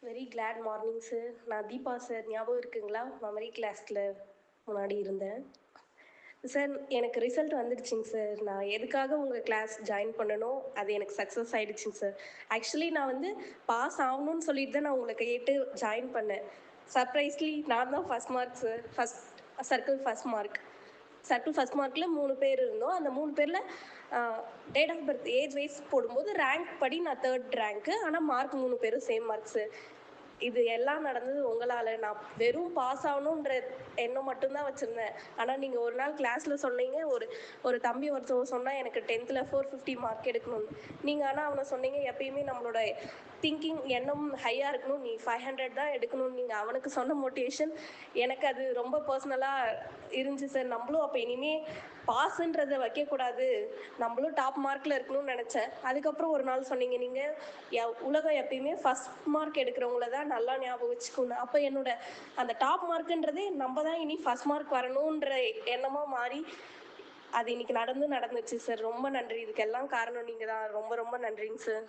Very glad morning sir. நான் Deepa sir, ஞாபகம் இருக்குங்களா? மெமரி கிளாஸில் முன்னாடி இருந்தேன். சார், எனக்கு ரிசல்ட் வந்துடுச்சுங்க சார். நான் எதுக்காக உங்கள் கிளாஸ் ஜாயின் பண்ணனோ அது எனக்கு சக்ஸஸ் ஆகிடுச்சிங்க சார். ஆக்சுவலி நான் வந்து பாஸ் ஆகணும்னு சொல்லிட்டு தான் நான் உங்களை கேட்டு ஜாயின் பண்ணேன். சர்ப்ரைஸ்லி நான் தான் first mark sir. Circle first mark. Circle first மார்க்கில் 3 பேர் இருந்தோம். அந்த 3 பேரில் date of birth age wise போடும்போது ரேங்க் படி நான் 3rd ரேங்க்கு. ஆனால் மார்க் 3 பேரும் சேம் மார்க் சார். இது எல்லாம் நடந்தது உங்களால். நான் வெறும் பாஸ் ஆகணுன்ற எண்ணம் மட்டும்தான் வச்சுருந்தேன். ஆனால் நீங்கள் ஒரு நாள் கிளாஸில் சொன்னீங்க, ஒரு ஒரு தம்பி ஒருத்தவங்க சொன்னால் எனக்கு 10th 450 மார்க் எடுக்கணும்னு. நீங்கள் ஆனால் அவனை சொன்னீங்க, எப்பயுமே நம்மளோட திங்கிங் எண்ணம் ஹையாக இருக்கணும், நீ 500 தான் எடுக்கணும்னு. நீங்கள் அவனுக்கு சொன்ன மோட்டிவேஷன் எனக்கு அது ரொம்ப பர்சனலாக இருந்துச்சு சார். நம்மளும் அப்போ இனிமேல் பாஸுன்றதை வைக்கக்கூடாது, நம்மளும் டாப் மார்க்கில் இருக்கணும்னு நினச்சேன். அதுக்கப்புறம் ஒரு நாள் சொன்னீங்க, நீங்கள் உலகம் எப்பயுமே ஃபஸ்ட் மார்க் எடுக்கிறவங்கள தான் நல்லா ஞாபகம் வச்சுக்கணும். அப்போ என்னோட அந்த டாப் மார்க்குன்றதே நம்ம தான் இனி ஃபஸ்ட் மார்க் வரணுன்ற எண்ணமாக மாறி அது இன்னைக்கு நடந்துச்சு சார். ரொம்ப நன்றி. இதுக்கெல்லாம் காரணம் நீங்கள் தான். ரொம்ப ரொம்ப நன்றிங்க சார்.